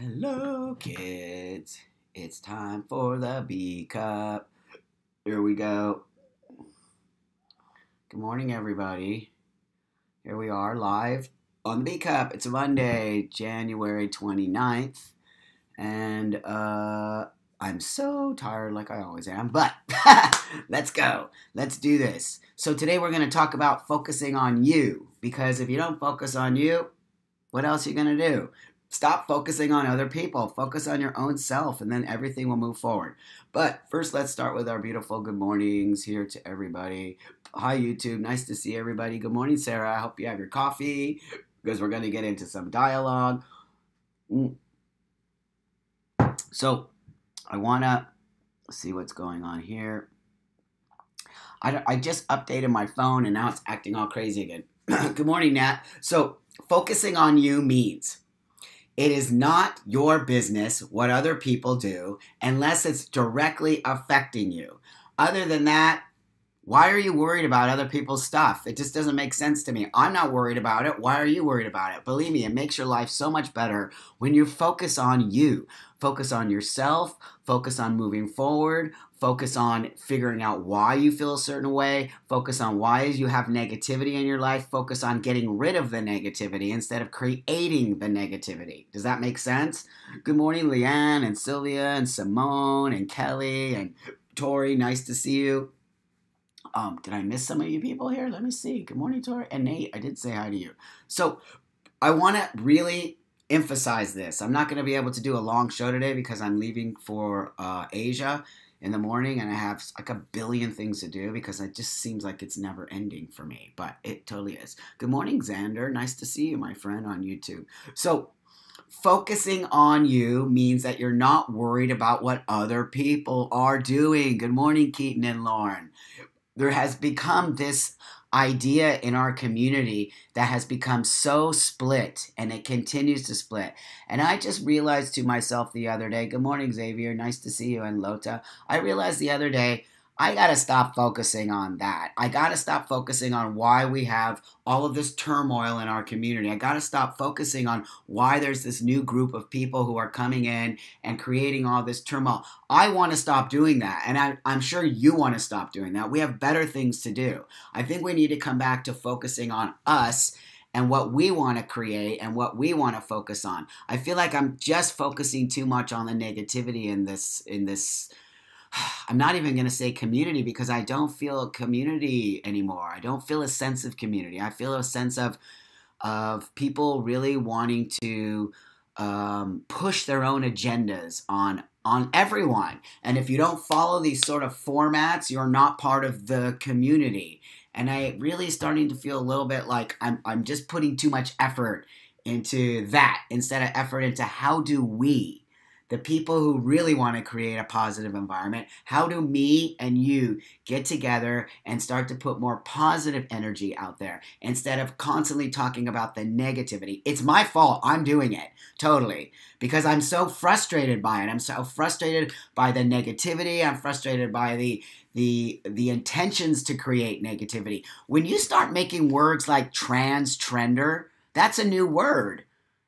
Hello, kids. It's time for the B Cup. Here we go. Good morning, everybody. Here we are live on the B Cup. It's a Monday, January 29th. And I'm so tired, like I always am. But let's go. Let's do this. So today we're going to talk about focusing on you. Because if you don't focus on you, what else are you going to do? Stop focusing on other people. Focus on your own self, and then everything will move forward. But first, let's start with our beautiful good mornings here to everybody. Hi, YouTube. Nice to see everybody. Good morning, Sarah. I hope you have your coffee because we're going to get into some dialogue. So I want to see what's going on here. I just updated my phone, and now it's acting all crazy again. Good morning, Nat. So focusing on you means it is not your business what other people do unless it's directly affecting you. Other than that, why are you worried about other people's stuff? It just doesn't make sense to me. I'm not worried about it. Why are you worried about it? Believe me, it makes your life so much better when you focus on you. Focus on yourself. Focus on moving forward. Focus on figuring out why you feel a certain way. Focus on why you have negativity in your life. Focus on getting rid of the negativity instead of creating the negativity. Does that make sense? Good morning, Leanne and Sylvia and Simone and Kelly and Tori. Nice to see you. Did I miss some of you people here? Let me see. Good morning, Tori. And Nate, I did say hi to you. So I want to really emphasize this. I'm not going to be able to do a long show today because I'm leaving for Asia in the morning, and I have like a billion things to do because it just seems like it's never ending for me, but it totally is. Good morning, Xander. Nice to see you, my friend, on YouTube. So focusing on you means that you're not worried about what other people are doing. Good morning, Keaton and Lauren. There has become this idea in our community that has become so split, and it continues to split. And I just realized to myself the other day, good morning, Xavier, nice to see you, and Lota. I realized the other day, I got to stop focusing on that. I got to stop focusing on why we have all of this turmoil in our community. I got to stop focusing on why there's this new group of people who are coming in and creating all this turmoil. I want to stop doing that, and I'm sure you want to stop doing that. We have better things to do. I think we need to come back to focusing on us and what we want to create and what we want to focus on. I feel like I'm just focusing too much on the negativity in this I'm not even going to say community because I don't feel a community anymore. I don't feel a sense of community. I feel a sense of people really wanting to push their own agendas on everyone. And if you don't follow these sort of formats, you're not part of the community. And I really starting to feel a little bit like I'm just putting too much effort into that instead of effort into how do we, the people who really want to create a positive environment, how do me and you get together and start to put more positive energy out there instead of constantly talking about the negativity? It's my fault. I'm doing it. Totally. Because I'm so frustrated by it. I'm so frustrated by the negativity. I'm frustrated by the intentions to create negativity. When you start making words like trans-trender, that's a new word.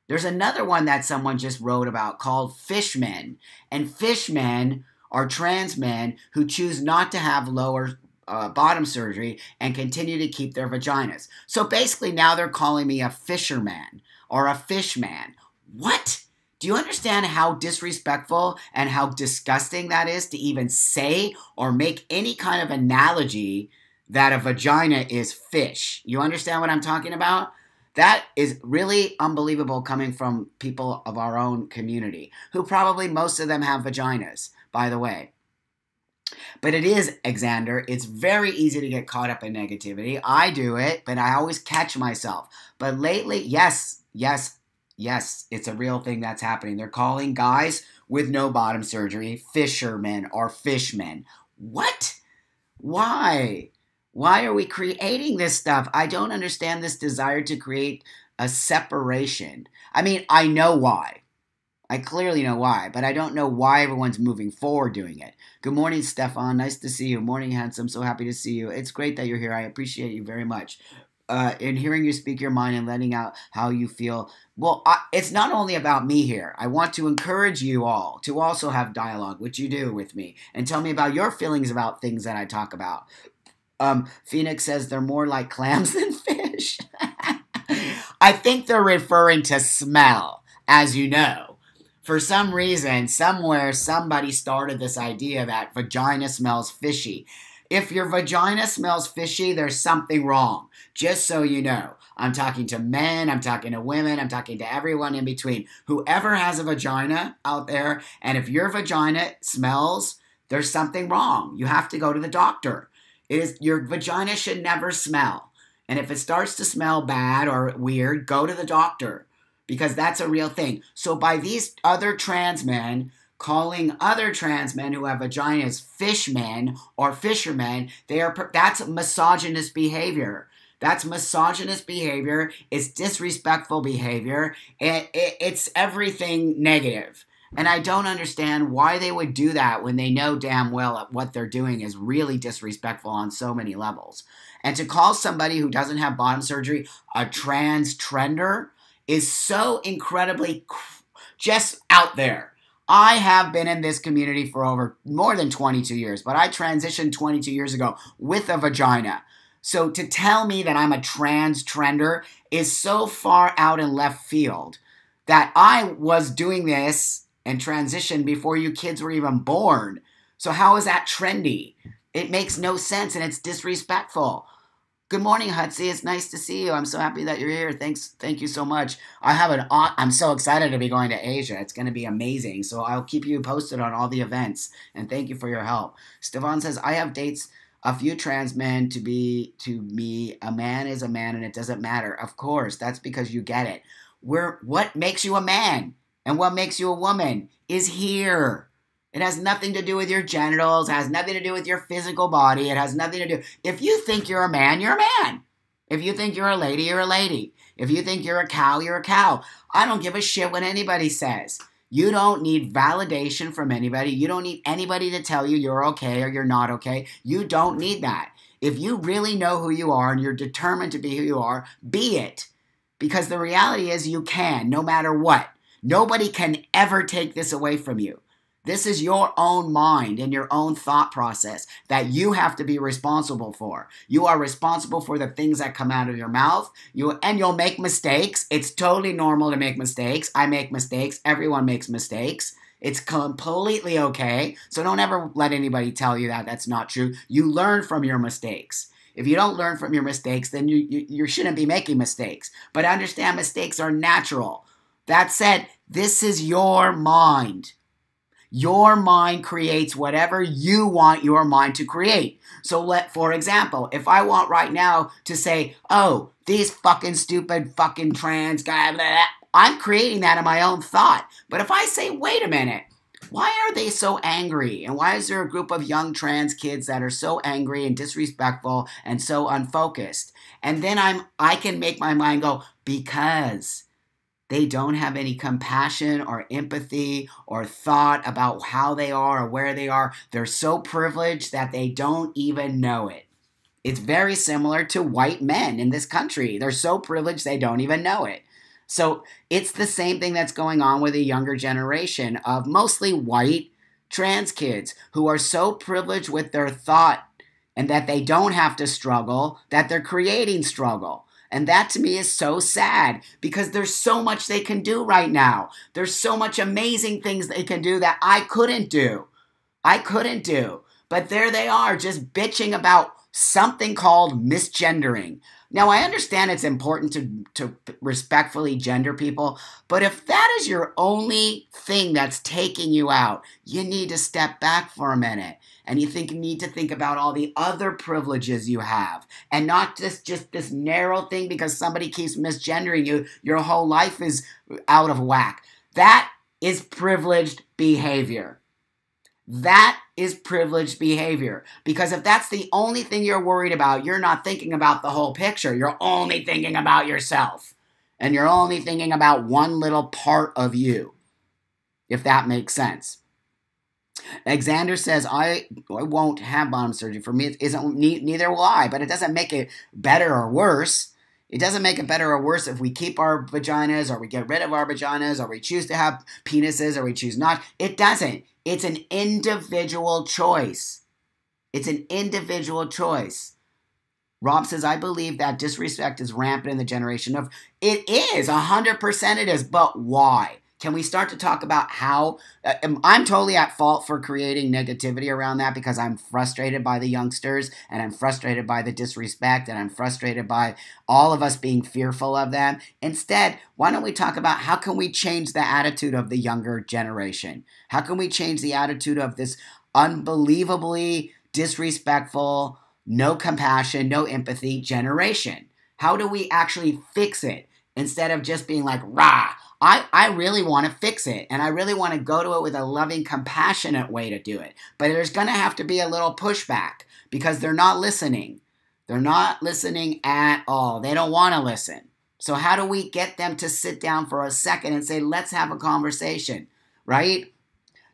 There's another one that someone just wrote about called fishmen. And fishmen are trans men who choose not to have lower bottom surgery and continue to keep their vaginas. So basically now they're calling me a fisherman or a fishman. What? Do you understand how disrespectful and how disgusting that is to even say or make any kind of analogy that a vagina is fish? You understand what I'm talking about? That is really unbelievable coming from people of our own community, who probably most of them have vaginas, by the way. But it is, Xander, it's very easy to get caught up in negativity. I do it, but I always catch myself. But lately, yes, it's a real thing that's happening. They're calling guys with no bottom surgery fishermen or fishmen. What? Why? Why are we creating this stuff? I don't understand this desire to create a separation. I mean, I know why. I clearly know why, but I don't know why everyone's moving forward doing it. Good morning, Stefan. Nice to see you. Morning, handsome. So happy to see you. It's great that you're here. I appreciate you very much. in hearing you speak your mind and letting out how you feel. Well, it's not only about me here. I want to encourage you all to also have dialogue, which you do with me, and tell me about your feelings about things that I talk about. Phoenix says they're more like clams than fish. I think they're referring to smell, as you know. For some reason, somewhere, somebody started this idea that vagina smells fishy. If your vagina smells fishy, there's something wrong. Just so you know. I'm talking to men, I'm talking to women, I'm talking to everyone in between. Whoever has a vagina out there, and if your vagina smells, there's something wrong. You have to go to the doctor. Your vagina should never smell. And if it starts to smell bad or weird, go to the doctor. Because that's a real thing. So by these other trans men calling other trans men who have vaginas fishmen or fishermen, that's misogynist behavior. That's misogynist behavior. It's disrespectful behavior. It's everything negative. And I don't understand why they would do that when they know damn well that what they're doing is really disrespectful on so many levels. And to call somebody who doesn't have bottom surgery a trans trender is so incredibly just out there. I have been in this community for more than 22 years, but I transitioned 22 years ago with a vagina. So to tell me that I'm a trans trender is so far out in left field that I was doing this and transitioned before you kids were even born. So how is that trendy? It makes no sense and it's disrespectful. Good morning, Hutzi. It's nice to see you. I'm so happy that you're here. Thank you so much. I'm so excited to be going to Asia. It's going to be amazing. So I'll keep you posted on all the events. And thank you for your help. Stefan says, I have dates a few trans men to me. A man is a man and it doesn't matter. Of course, that's because you get it. What makes you a man and what makes you a woman is here. It has nothing to do with your genitals. It has nothing to do with your physical body. It has nothing to do. If you think you're a man, you're a man. If you think you're a lady, you're a lady. If you think you're a cow, you're a cow. I don't give a shit what anybody says. You don't need validation from anybody. You don't need anybody to tell you you're okay or you're not okay. You don't need that. If you really know who you are and you're determined to be who you are, be it. Because the reality is you can, no matter what. Nobody can ever take this away from you. This is your own mind and your own thought process that you have to be responsible for. You are responsible for the things that come out of your mouth. You'll make mistakes. It's totally normal to make mistakes. I make mistakes. Everyone makes mistakes. It's completely okay. So don't ever let anybody tell you that that's not true. You learn from your mistakes. If you don't learn from your mistakes, then you shouldn't be making mistakes. But understand mistakes are natural. That said, this is your mind. Your mind creates whatever you want your mind to create. So for example, if I want right now to say, oh, these fucking stupid fucking trans guy, blah, blah, I'm creating that in my own thought. But if I say, wait a minute, why are they so angry? And why is there a group of young trans kids that are so angry and disrespectful and so unfocused? And then I can make my mind go, because they don't have any compassion or empathy or thought about how they are or where they are. They're so privileged that they don't even know it. It's very similar to white men in this country. They're so privileged they don't even know it. So it's the same thing that's going on with a younger generation of mostly white trans kids who are so privileged with their thought and that they don't have to struggle, that they're creating struggle. And that to me is so sad because there's so much they can do right now. There's so much amazing things they can do that I couldn't do. But there they are just bitching about something called misgendering. Now, I understand it's important to respectfully gender people, but if that is your only thing that's taking you out, you need to step back for a minute. And you need to think about all the other privileges you have. And not just this narrow thing because somebody keeps misgendering you, your whole life is out of whack. That is privileged behavior. That is privileged behavior. Because if that's the only thing you're worried about, you're not thinking about the whole picture. You're only thinking about yourself. And you're only thinking about one little part of you. If that makes sense. Alexander says, I won't have bottom surgery. For me, it isn't, neither will I. But it doesn't make it better or worse. It doesn't make it better or worse if we keep our vaginas or we get rid of our vaginas or we choose to have penises or we choose not. It doesn't. It's an individual choice. It's an individual choice. Rob says, I believe that disrespect is rampant in the generation of... It is. 100% it is. But why? Can we start to talk about how... I'm totally at fault for creating negativity around that because I'm frustrated by the youngsters and I'm frustrated by the disrespect and I'm frustrated by all of us being fearful of them. Instead, why don't we talk about how can we change the attitude of the younger generation? How can we change the attitude of this unbelievably disrespectful, no compassion, no empathy generation? How do we actually fix it instead of just being like, rah? I really want to fix it, and I really want to go to it with a loving, compassionate way to do it. But there's going to have to be a little pushback because they're not listening. They're not listening at all. They don't want to listen. So how do we get them to sit down for a second and say, let's have a conversation, right?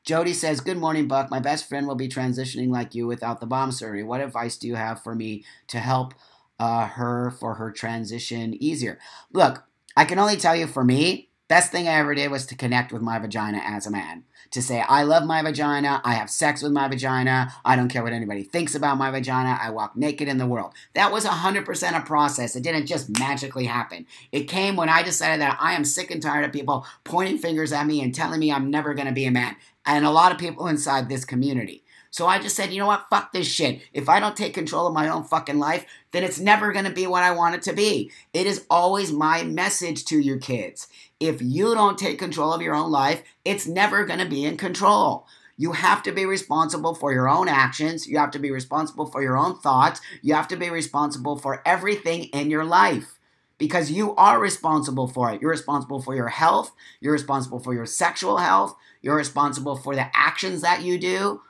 Jody says, good morning, Buck. My best friend will be transitioning like you without the bomb surgery. What advice do you have for me to help her for her transition easier? Look, I can only tell you for me, best thing I ever did was to connect with my vagina as a man. To say, I love my vagina, I have sex with my vagina, I don't care what anybody thinks about my vagina, I walk naked in the world. That was 100% a process. It didn't just magically happen. It came when I decided that I am sick and tired of people pointing fingers at me and telling me I'm never going to be a man. And a lot of people inside this community. So I just said, you know what, fuck this shit. If I don't take control of my own fucking life, then it's never going to be what I want it to be. It is always my message to you kids. If you don't take control of your own life, it's never going to be in control. You have to be responsible for your own actions. You have to be responsible for your own thoughts. You have to be responsible for everything in your life because you are responsible for it. You're responsible for your health. You're responsible for your sexual health. You're responsible for the actions that you do.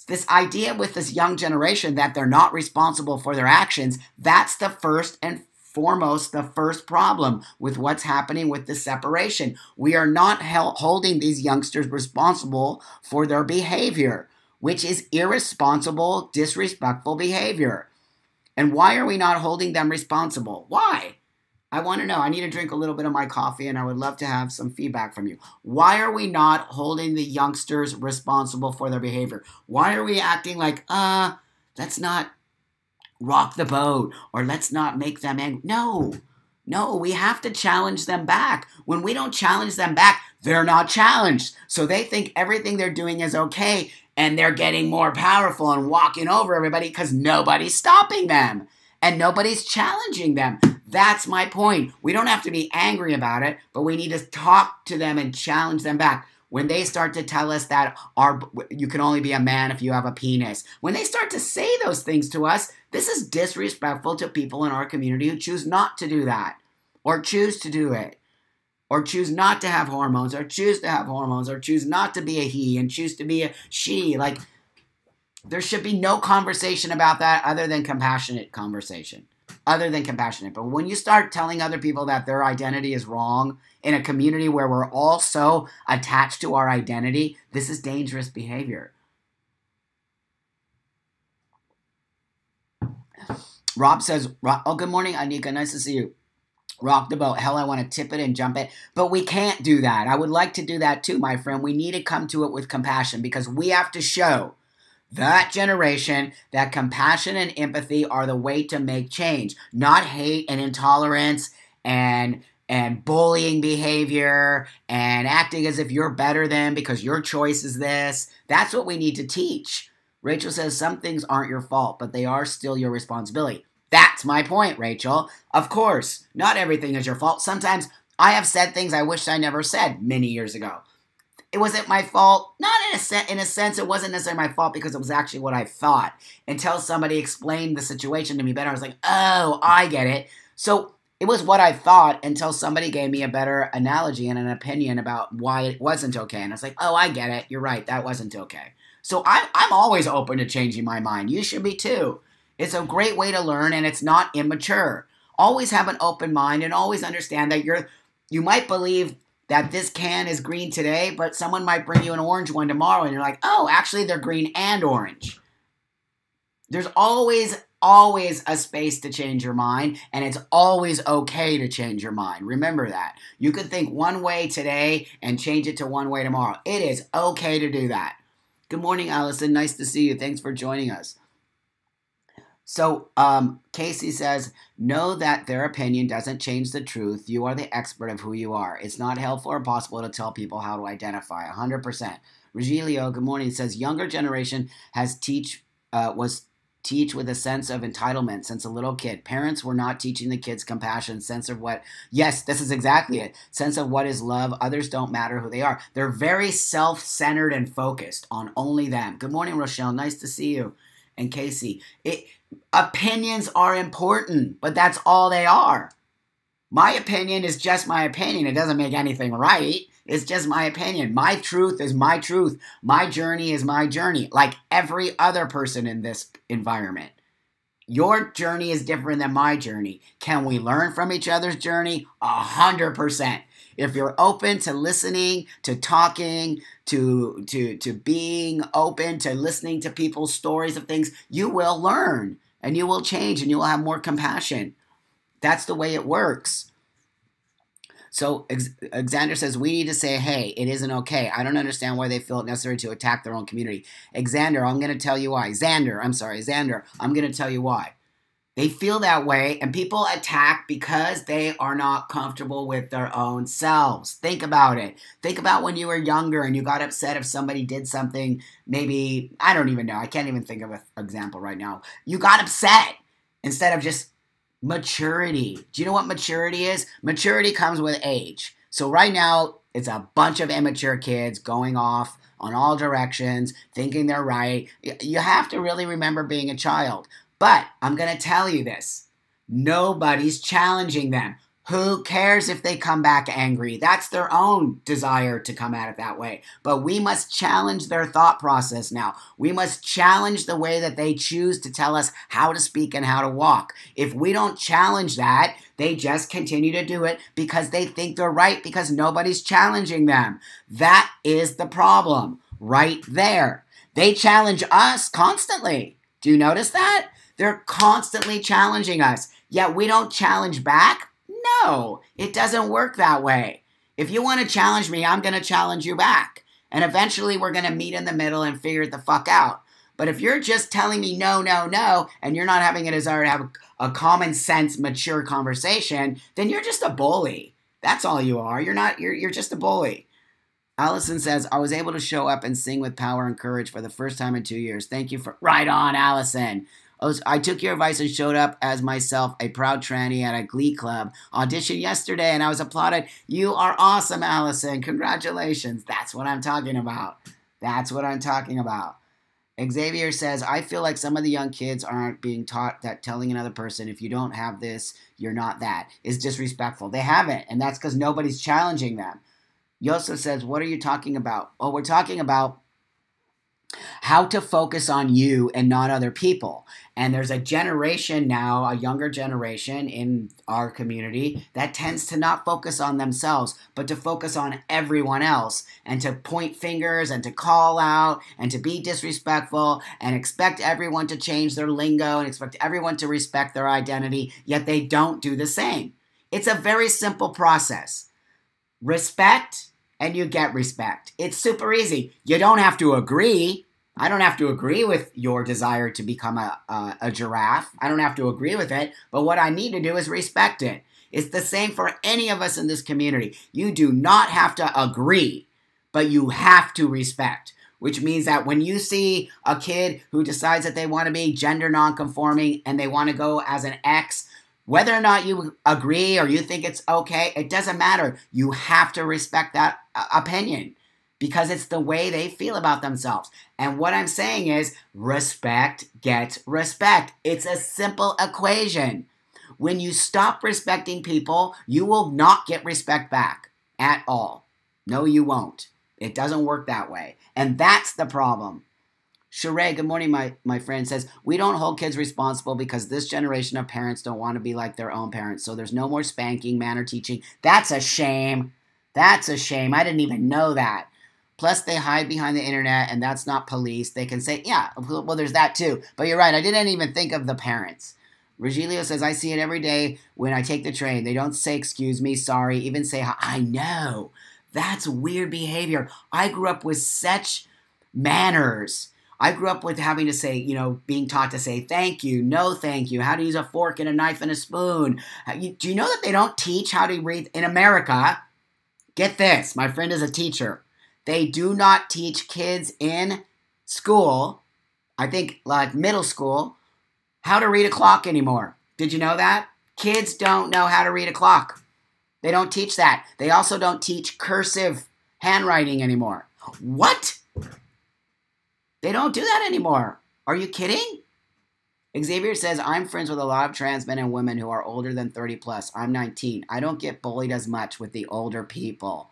This idea with this young generation that they're not responsible for their actions, that's the first and foremost, the first problem with what's happening with the separation. We are not holding these youngsters responsible for their behavior, which is irresponsible, disrespectful behavior. And why are we not holding them responsible? Why? I want to know. I need to drink a little bit of my coffee, and I would love to have some feedback from you. Why are we not holding the youngsters responsible for their behavior? Why are we acting like, let's not rock the boat, or let's not make them angry? No, we have to challenge them back. When we don't challenge them back, they're not challenged. So they think everything they're doing is okay, and they're getting more powerful and walking over everybody because nobody's stopping them, and nobody's challenging them. That's my point. We don't have to be angry about it, but we need to talk to them and challenge them back. When they start to tell us that you can only be a man if you have a penis, when they start to say those things to us, this is disrespectful to people in our community who choose not to do that, or choose to do it, or choose not to have hormones, or choose to have hormones, or choose not to be a he and choose to be a she. Like, there should be no conversation about that other than compassionate conversation. But when you start telling other people that their identity is wrong in a community where we're all so attached to our identity, this is dangerous behavior. Rob says, oh, good morning, Anika. Nice to see you. Rock the boat. Hell, I want to tip it and jump it. But we can't do that. I would like to do that too, my friend. We need to come to it with compassion because we have to show that generation that compassion and empathy are the way to make change, not hate and intolerance and bullying behavior and acting as if you're better than because your choice is this. That's what we need to teach. Rachel says some things aren't your fault, but they are still your responsibility. That's my point, Rachel. Of course, not everything is your fault. Sometimes I have said things I wish I never said many years ago. It wasn't my fault. Not in a sense, it wasn't necessarily my fault because it was actually what I thought. Until somebody explained the situation to me better, I was like, oh, I get it. So it was what I thought until somebody gave me a better analogy and an opinion about why it wasn't okay. And I was like, oh, I get it. You're right. That wasn't okay. So I'm always open to changing my mind. You should be too. It's a great way to learn, and it's not immature. Always have an open mind and always understand that you might believe that this can is green today, but someone might bring you an orange one tomorrow, and you're like, oh, actually, they're green and orange. There's always always a space to change your mind, and it's always okay to change your mind. Remember that. You could think one way today and change it to one way tomorrow. It is okay to do that. Good morning, Allison. Nice to see you. Thanks for joining us. So Casey says, know that their opinion doesn't change the truth. You are the expert of who you are. It's not helpful or possible to tell people how to identify. 100%. Regilio, good morning, says, younger generation was teach with a sense of entitlement since a little kid. Parents were not teaching the kids compassion, sense of what, yes, this is exactly it, sense of what is love. Others don't matter who they are. They're very self-centered and focused on only them. Good morning, Rochelle. Nice to see you. And Casey, opinions are important, but that's all they are. My opinion is just my opinion. It doesn't make anything right. It's just my opinion. My truth is my truth. My journey is my journey, like every other person in this environment. Your journey is different than my journey. Can we learn from each other's journey? 100%. If you're open to listening, to talking, to being open, to listening to people's stories of things, you will learn and you will change and you will have more compassion. That's the way it works. So Xander says, we need to say, hey, it isn't okay. I don't understand why they feel it necessary to attack their own community. Xander, I'm going to tell you why. Xander, I'm going to tell you why. They feel that way, and people attack because they are not comfortable with their own selves. Think about it. Think about when you were younger and you got upset if somebody did something, maybe, I don't even know. I can't even think of an example right now. You got upset instead of just maturity. Do you know what maturity is? Maturity comes with age. So right now, it's a bunch of immature kids going off on all directions, thinking they're right. You have to really remember being a child. But I'm going to tell you this. Nobody's challenging them. Who cares if they come back angry? That's their own desire to come at it that way. But we must challenge their thought process now. We must challenge the way that they choose to tell us how to speak and how to walk. If we don't challenge that, they just continue to do it because they think they're right because nobody's challenging them. That is the problem right there. They challenge us constantly. Do you notice that? They're constantly challenging us, yet we don't challenge back? No, it doesn't work that way. If you want to challenge me, I'm going to challenge you back. And eventually we're going to meet in the middle and figure it the fuck out. But if you're just telling me no, no, no, and you're not having a desire to have a common sense, mature conversation, then you're just a bully. That's all you are. You're just a bully. Allison says, I was able to show up and sing with power and courage for the first time in 2 years. Thank you for... Right on, Allison. I took your advice and showed up as myself, a proud tranny at a glee club. Auditioned yesterday and I was applauded. You are awesome, Allison. Congratulations. That's what I'm talking about. That's what I'm talking about. Xavier says, I feel like some of the young kids aren't being taught that telling another person, if you don't have this, you're not that, is disrespectful. They haven't, and that's because nobody's challenging them. Yosef says, what are you talking about? Oh, we're talking about how to focus on you and not other people. And there's a generation now, a younger generation in our community that tends to not focus on themselves, but to focus on everyone else and to point fingers and to call out and to be disrespectful and expect everyone to change their lingo and expect everyone to respect their identity, yet they don't do the same. It's a very simple process. Respect and you get respect. It's super easy. You don't have to agree. I don't have to agree with your desire to become a giraffe. I don't have to agree with it. But what I need to do is respect it. It's the same for any of us in this community. You do not have to agree, but you have to respect. Which means that when you see a kid who decides that they want to be gender nonconforming and they want to go as an X, whether or not you agree or you think it's okay, it doesn't matter. You have to respect that opinion because it's the way they feel about themselves. And what I'm saying is respect gets respect. It's a simple equation. When you stop respecting people, you will not get respect back at all. No, you won't. It doesn't work that way. And that's the problem. Sheree, good morning, my friend, says, we don't hold kids responsible because this generation of parents don't want to be like their own parents. So there's no more spanking, manner teaching. That's a shame. That's a shame. I didn't even know that. Plus, they hide behind the internet, and that's not police. They can say, yeah, well, there's that too. But you're right. I didn't even think of the parents. Regilio says, I see it every day when I take the train. They don't say, excuse me, sorry, even say, I know. That's weird behavior. I grew up with such manners. I grew up with having to say, being taught to say thank you, no thank you, how to use a fork and a knife and a spoon. Do you know that they don't teach how to read in America? Get this, my friend is a teacher. They do not teach kids in school, I think like middle school, how to read a clock anymore. Did you know that? Kids don't know how to read a clock. They don't teach that. They also don't teach cursive handwriting anymore. What? They don't do that anymore. Are you kidding? Xavier says, I'm friends with a lot of trans men and women who are older than 30 plus. I'm 19. I don't get bullied as much with the older people.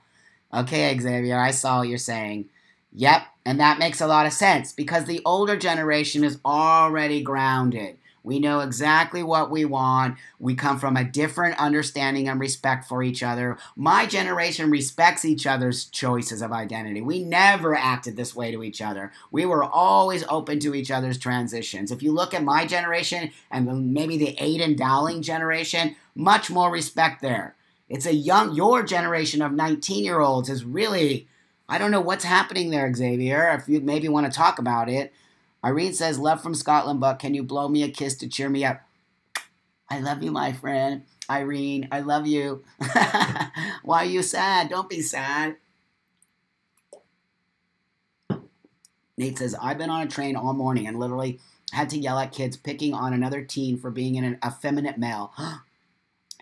Okay, Xavier, I saw what you're saying. Yep, and that makes a lot of sense because the older generation is already grounded. We know exactly what we want. We come from a different understanding and respect for each other. My generation respects each other's choices of identity. We never acted this way to each other. We were always open to each other's transitions. If you look at my generation and maybe the Aiden Dowling generation, much more respect there. It's your generation of 19-year-olds is really, I don't know what's happening there, Xavier, if you maybe want to talk about it. Irene says, love from Scotland, but can you blow me a kiss to cheer me up? I love you, my friend. Irene, I love you. Why are you sad? Don't be sad. Nate says, I've been on a train all morning and literally had to yell at kids picking on another teen for being an effeminate male.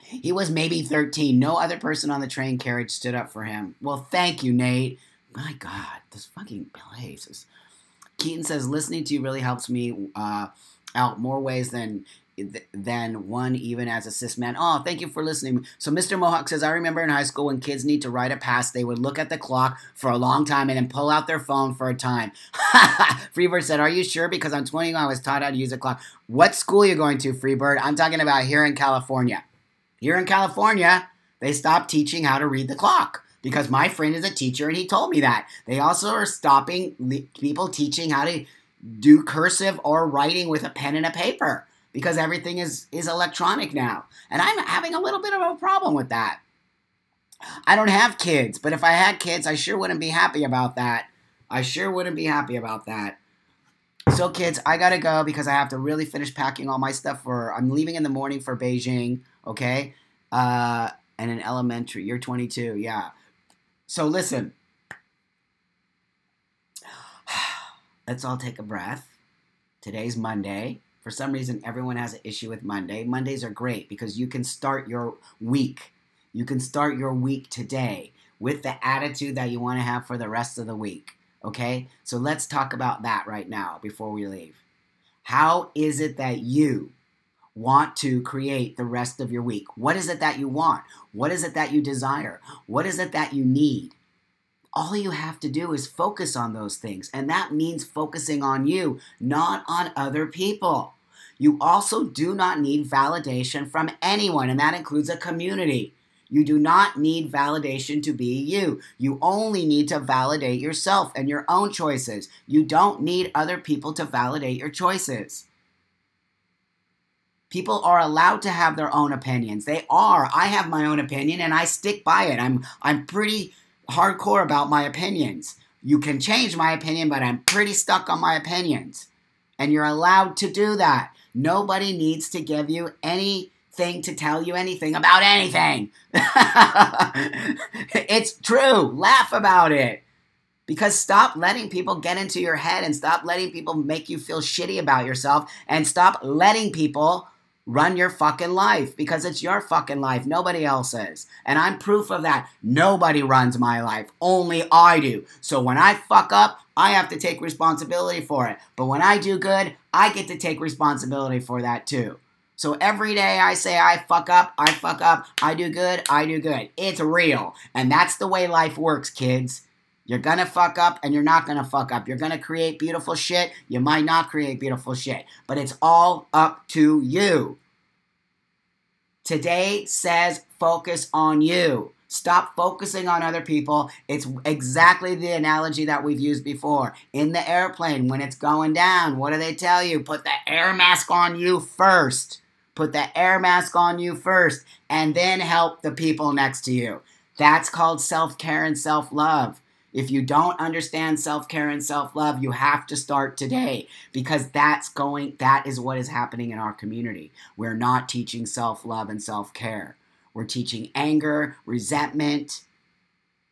He was maybe 13. No other person on the train carriage stood up for him. Well, thank you, Nate. My God, this fucking place is... Keaton says, listening to you really helps me out more ways than one, even as a cis man. Oh, thank you for listening. So Mr. Mohawk says, I remember in high school when kids need to write a pass, they would look at the clock for a long time and then pull out their phone for a time. Freebird said, are you sure? Because I'm 21, I was taught how to use a clock. What school are you going to, Freebird? I'm talking about here in California. Here in California, they stopped teaching how to read the clock. Because my friend is a teacher and he told me that. They also are stopping people teaching how to do cursive or writing with a pen and a paper. Because everything is electronic now. And I'm having a little bit of a problem with that. I don't have kids, but if I had kids, I sure wouldn't be happy about that. I sure wouldn't be happy about that. So kids, I gotta go because I have to really finish packing all my stuff I'm leaving in the morning for Beijing, okay? And in elementary, you're 22, yeah. So listen, let's all take a breath. Today's Monday. For some reason, everyone has an issue with Monday. Mondays are great because you can start your week. You can start your week today with the attitude that you want to have for the rest of the week. Okay? So let's talk about that right now before we leave. How is it that you want to create the rest of your week? What is it that you want? What is it that you desire? What is it that you need? All you have to do is focus on those things. And that means focusing on you, not on other people. You also do not need validation from anyone, and that includes a community. You do not need validation to be you. You only need to validate yourself and your own choices. You don't need other people to validate your choices. People are allowed to have their own opinions. They are. I have my own opinion and I stick by it. I'm pretty hardcore about my opinions. You can change my opinion, but I'm pretty stuck on my opinions. And you're allowed to do that. Nobody needs to give you anything to tell you anything about anything. It's true. Laugh about it. Because stop letting people get into your head and stop letting people make you feel shitty about yourself and stop letting people run your fucking life because it's your fucking life. Nobody else's. And I'm proof of that. Nobody runs my life. Only I do. So when I fuck up, I have to take responsibility for it. But when I do good, I get to take responsibility for that too. So every day I say I fuck up, I do good, I do good. It's real. And that's the way life works, kids. You're gonna fuck up and you're not gonna fuck up. You're gonna create beautiful shit. You might not create beautiful shit. But it's all up to you. Today says focus on you. Stop focusing on other people. It's exactly the analogy that we've used before. In the airplane, when it's going down, what do they tell you? Put the air mask on you first. Put the air mask on you first, and then help the people next to you. That's called self-care and self-love. If you don't understand self-care and self-love, you have to start today, because that is what is happening in our community. We're not teaching self-love and self-care. We're teaching anger, resentment.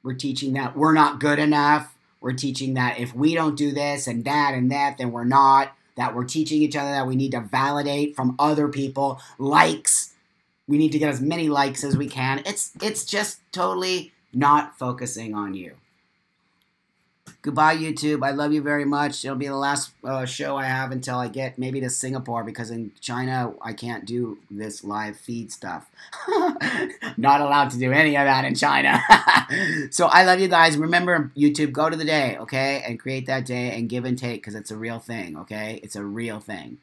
We're teaching that we're not good enough. We're teaching that if we don't do this and that, then we're not. That we're teaching each other that we need to validate from other people. Likes. We need to get as many likes as we can. It's just totally not focusing on you. Goodbye, YouTube. I love you very much. It'll be the last show I have until I get maybe to Singapore, because in China, I can't do this live feed stuff. Not allowed to do any of that in China. So I love you guys. Remember, YouTube, go to the day, okay? And create that day and give and take, because it's a real thing, okay? It's a real thing.